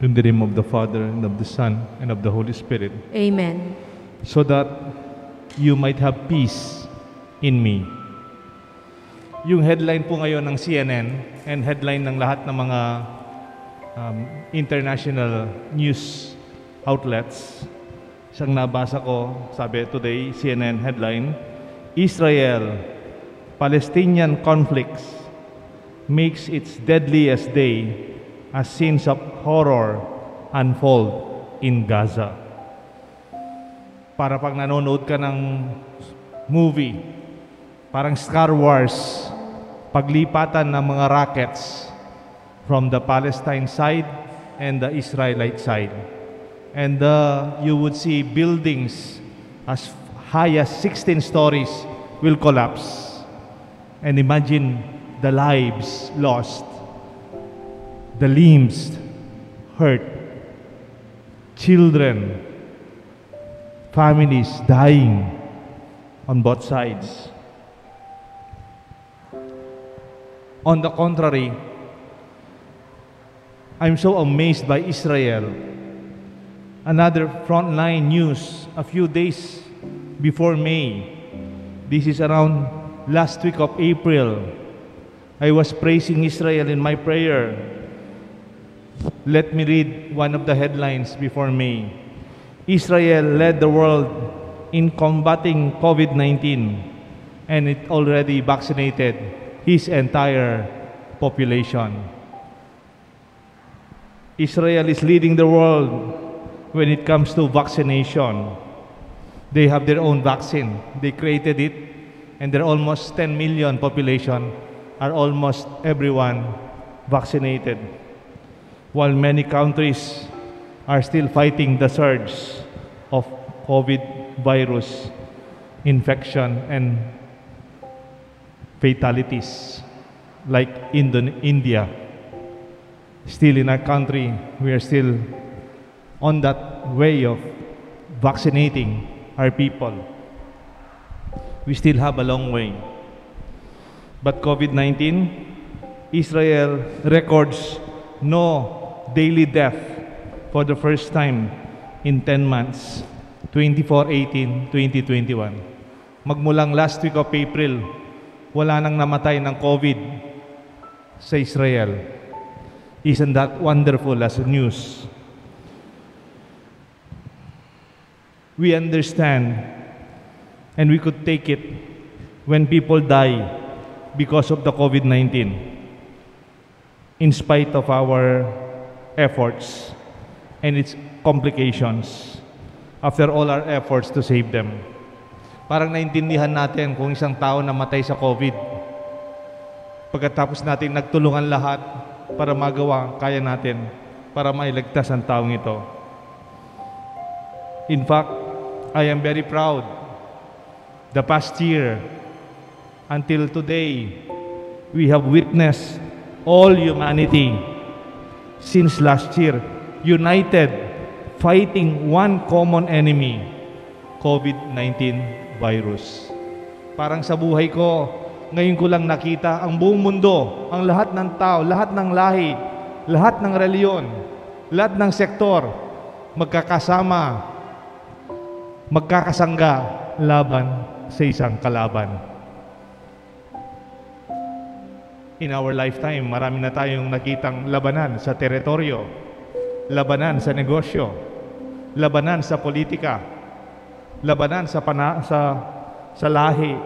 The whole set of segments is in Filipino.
In the name of the Father, and of the Son, and of the Holy Spirit. Amen. So that you might have peace in me. Yung headline po ngayon ng CNN and headline ng lahat ng mga international news outlets, isang nabasa ko, sabi today, CNN headline, Israel-Palestinian conflicts makes its deadliest day as scenes of horror unfold in Gaza. Para pag nanonood ka ng movie, parang Star Wars, paglipatan ng mga rockets from the Palestine side and the Israelite side. And you would see buildings as high as 16 stories will collapse. And imagine the lives lost, the limbs hurt, children, families dying on both sides. On the contrary, I'm so amazed by Israel. Another frontline news a few days before May. This is around last week of April. I was praising Israel in my prayer. Let me read one of the headlines before May. Israel led the world in combating COVID-19 and it already vaccinated his entire population. Israel is leading the world when it comes to vaccination. They have their own vaccine. They created it, and their almost 10 million population are almost everyone vaccinated. While many countries are still fighting the surge of COVID virus infection and fatalities, like India. Still in our country, we are still on that way of vaccinating our people. We still have a long way. But COVID-19, Israel records no daily death for the first time in 10 months, 24/18/2021. Magmulang last week of April, wala nang namatay ng COVID sa Israel. Isn't that wonderful as a news? We understand and we could take it when people die because of the COVID-19 in spite of our efforts and its complications after all our efforts to save them. Parang naintindihan natin kung isang tao namatay sa COVID. Pagkatapos natin nagtulungan lahat para magawa kaya natin para mailigtas ang taong ito. In fact, I am very proud. The past year until today, we have witnessed all humanity since last year, united, fighting one common enemy, COVID-19 virus. Parang sa buhay ko, ngayon ko lang nakita ang buong mundo, ang lahat ng tao, lahat ng lahi, lahat ng reliyon, lahat ng sektor, magkakasama, magkakasangga laban sa isang kalaban. In our lifetime, marami na tayong nakitang labanan sa teritoryo, labanan sa negosyo, labanan sa politika, labanan sa lahi.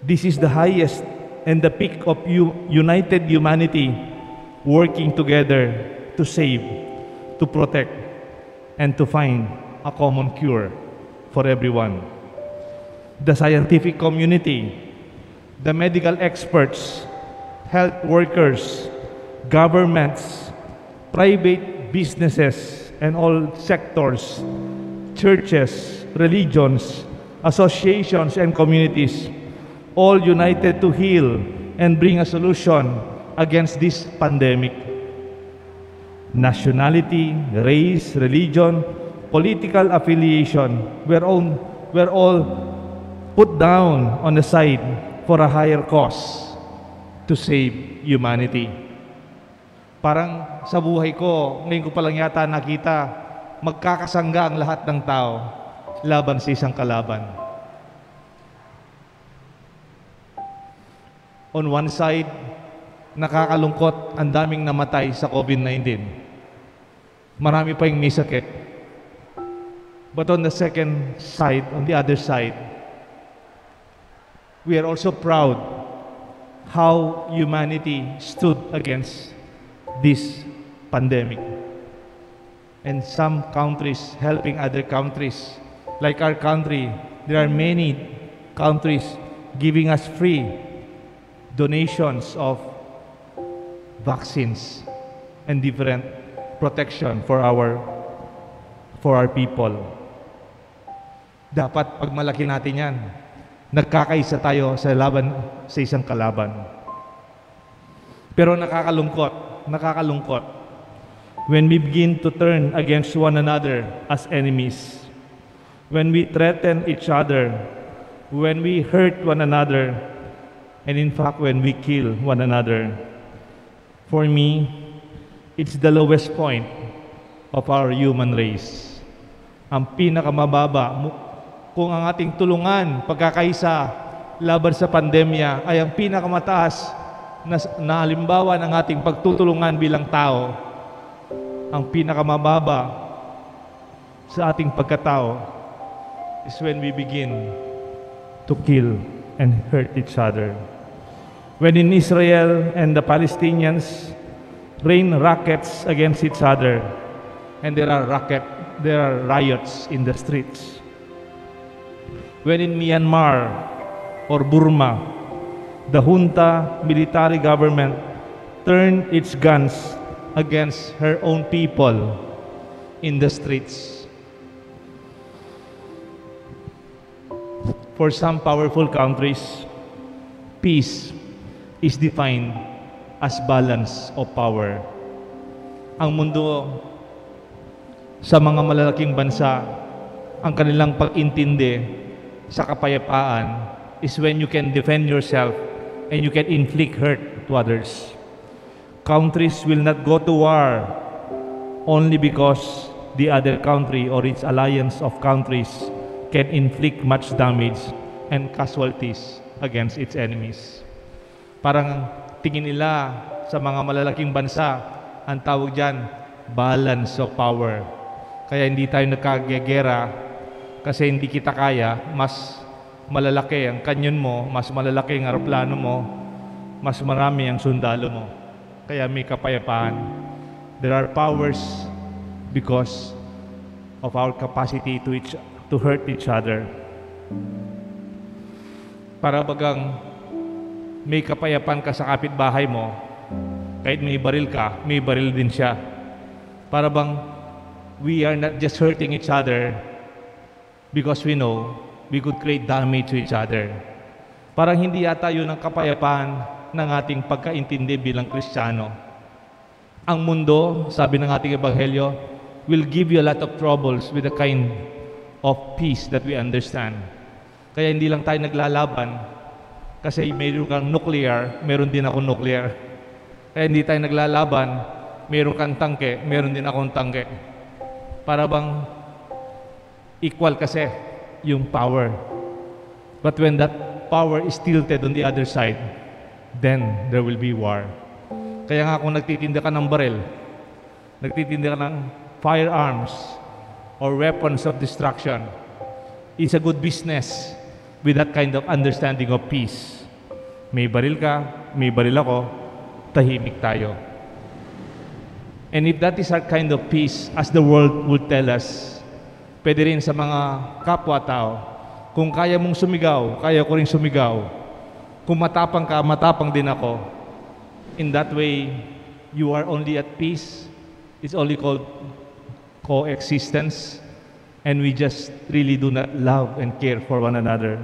This is the highest and the peak of united humanity working together to save, to protect, and to find a common cure for everyone. The scientific community, the medical experts, health workers, governments, private businesses, and all sectors, churches, religions, associations, and communities, all united to heal and bring a solution against this pandemic. Nationality, race, religion, political affiliation were all put down on the side for a higher cause to save humanity. Parang sa buhay ko, ngayon ko palang yata nakita, magkakasangga ang lahat ng tao laban sa isang kalaban. On one side, nakakalungkot, ang daming namatay sa COVID-19. Marami pa yung may sakit. But on the second side, on the other side, we are also proud how humanity stood against this pandemic. And some countries helping other countries. Like our country, there are many countries giving us free donations of vaccines and different protection for our people. Dapat pagmalaki natin yan. Nagkakaisa tayo sa laban sa isang kalaban. Pero nakakalungkot when we begin to turn against one another as enemies, when we threaten each other, when we hurt one another, and in fact, when we kill one another. For me, it's the lowest point of our human race. Ang pinakamababa, kung ang ating tulungan, pagkakaisa, laban sa pandemya, ay ang pinakamataas na halimbawa ng ating pagtutulungan bilang tao, ang pinakamababa sa ating pagkatao is when we begin to kill and hurt each other. When in Israel and the Palestinians rain rockets against each other, and there are riots in the streets. When in Myanmar or Burma, the junta military government turned its guns against her own people in the streets. For some powerful countries, peace is defined as balance of power. Ang mundo sa mga malalaking bansa, ang kanilang pag-intindi sa kapayapaan is when you can defend yourself and you can inflict hurt to others. Countries will not go to war only because the other country or its alliance of countries can inflict much damage and casualties against its enemies. Parang tingin nila sa mga malalaking bansa, ang tawag dyan, balance of power. Kaya hindi tayo nagkagegera kasi hindi kita kaya, mas malalaki ang kanyon mo, mas malalaki ang aeroplano mo, mas marami ang sundalo mo. Kaya may kapayapaan. There are powers because of our capacity to hurt each other. Para bagang may kapayapaan ka sa kapitbahay mo, kahit may baril ka, may baril din siya. Para bang we are not just hurting each other because we know we could create damage to each other. Parang hindi yata yun ang kapayapaan ng ating pagkaintindi bilang Kristiyano. Ang mundo, sabi ng ating Ebanghelyo, will give you a lot of troubles with the kind of peace that we understand. Kaya hindi lang tayo naglalaban kasi mayroon kang nuclear, meron din ako nuclear. Kaya hindi tayo naglalaban, meron kang tangke, meron din akong tangke. Para bang equal kasi yung power. But when that power is tilted on the other side, then there will be war. Kaya nga kung nagtitinda ka ng baril, nagtitinda ka ng firearms or weapons of destruction, it's a good business with that kind of understanding of peace. May baril ka, may baril ako, tahimik tayo. And if that is our kind of peace, as the world would tell us, pwede rin sa mga kapwa-tao, kung kaya mong sumigaw, kaya ko rin sumigaw. Kung matapang ka, matapang din ako. In that way, you are only at peace. It's only called coexistence. And we just really do not love and care for one another.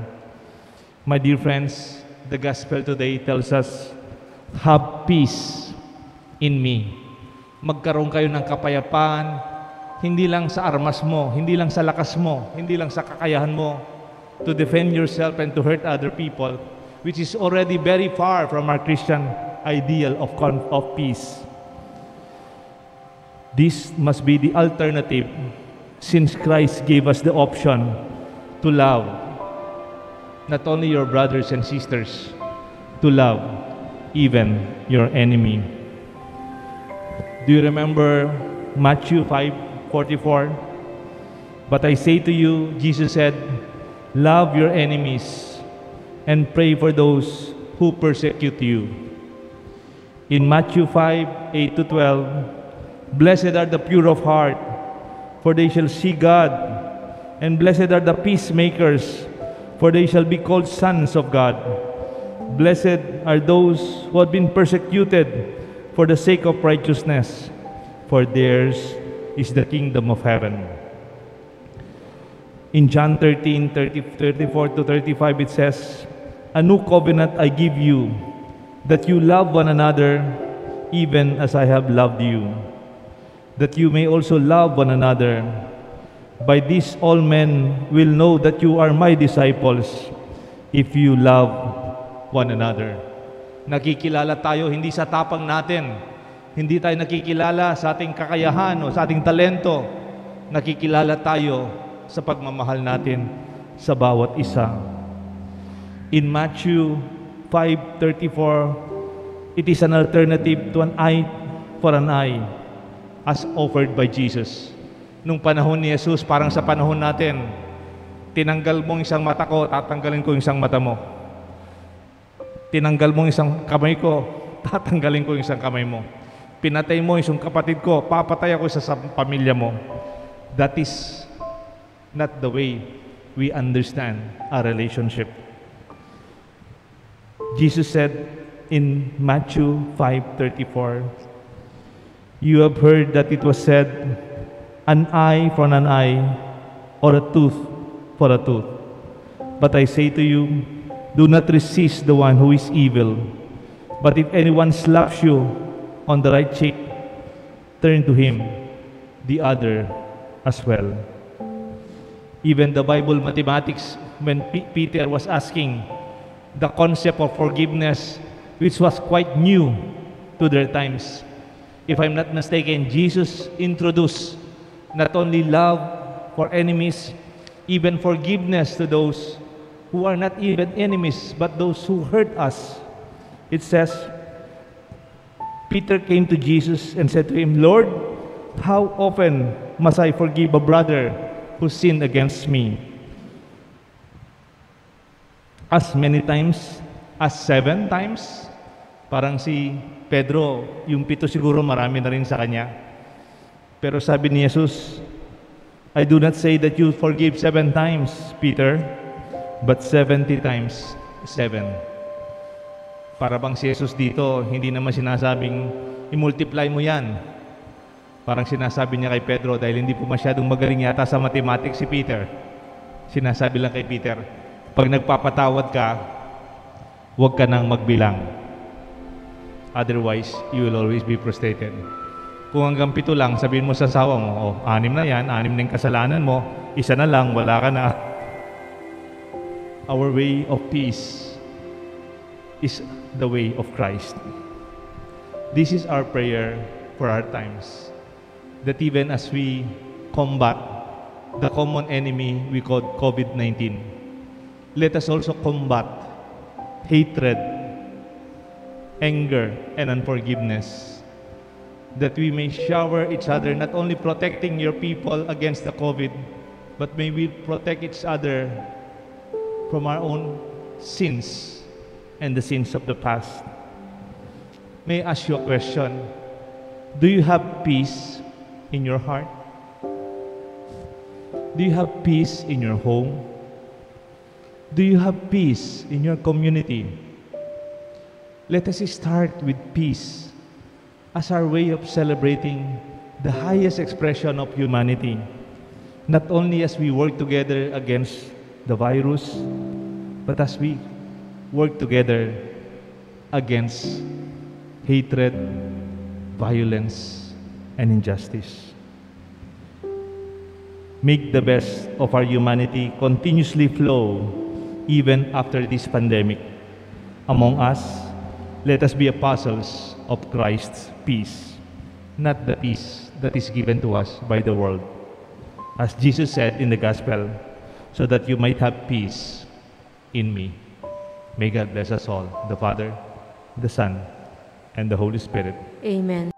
My dear friends, the gospel today tells us, have peace in me. Magkaroon kayo ng kapayapaan, hindi lang sa armas mo, hindi lang sa lakas mo, hindi lang sa kakayahan mo to defend yourself and to hurt other people, which is already very far from our Christian ideal of peace. This must be the alternative, since Christ gave us the option to love not only your brothers and sisters, to love even your enemy. Do you remember Matthew 5:44? But I say to you, Jesus said, love your enemies and pray for those who persecute you. In Matthew 5:8-12, blessed are the pure of heart, for they shall see God. And blessed are the peacemakers, for they shall be called sons of God. Blessed are those who have been persecuted for the sake of righteousness, for theirs is the kingdom of heaven. In John 13:34-35, it says, a new covenant I give you, that you love one another, even as I have loved you, that you may also love one another. By this all men will know that you are my disciples, if you love one another. Nakikilala tayo hindi sa tapang natin. Hindi tayo nakikilala sa ating kakayahan o sa ating talento. Nakikilala tayo sa pagmamahal natin sa bawat isa. In Matthew 5:34, it is an alternative to an eye for an eye, as offered by Jesus. Nung panahon ni Jesus, parang sa panahon natin, tinanggal mong isang mata ko, tatanggalin ko isang mata mo. Tinanggal mong isang kamay ko, tatanggalin ko isang kamay mo. Pinatay mo isang kapatid ko, papatay ako sa pamilya mo. That is not the way we understand our relationship. Jesus said in Matthew 5:34, you have heard that it was said, an eye for an eye, or a tooth for a tooth. But I say to you, do not resist the one who is evil. But if anyone slaps you on the right cheek, turn to him the other as well. Even the Bible mathematics, when Peter was asking the concept of forgiveness, which was quite new to their times, if I'm not mistaken, Jesus introduced not only love for enemies, even forgiveness to those who are not even enemies, but those who hurt us. It says, Peter came to Jesus and said to him, Lord, how often must I forgive a brother who sinned against me? As many times as 7 times? Parang si Pedro, yung 7 siguro marami na rin sa kanya. Pero sabi ni Jesus, I do not say that you forgive 7 times, Peter, but 70 times 7. Para bang si Jesus dito, hindi naman sinasabing, i-multiply mo yan. Parang sinasabi niya kay Pedro, dahil hindi po masyadong magaling yata sa mathematics si Peter. Sinasabi lang kay Peter, pag nagpapatawad ka, huwag ka nang magbilang. Otherwise, you will always be frustrated. Kung hanggang 7 lang, sabihin mo sa asawa mo, 6 na yan, 6 na yung kasalanan mo, 1 na lang, wala ka na. Our way of peace is the way of Christ. This is our prayer for our times. That even as we combat the common enemy we call COVID-19, let us also combat hatred, anger, and unforgiveness, that we may shower each other, not only protecting your people against the COVID, but may we protect each other from our own sins and the sins of the past. May I ask you a question? Do you have peace in your heart? Do you have peace in your home? Do you have peace in your community? Let us start with peace as our way of celebrating the highest expression of humanity, not only as we work together against the virus, but as we work together against hatred, violence, and injustice. Make the best of our humanity continuously flow even after this pandemic. among us, let us be apostles of Christ's peace, not the peace that is given to us by the world. As Jesus said in the Gospel, so that you might have peace in me. May God bless us all, the Father, the Son, and the Holy Spirit. Amen.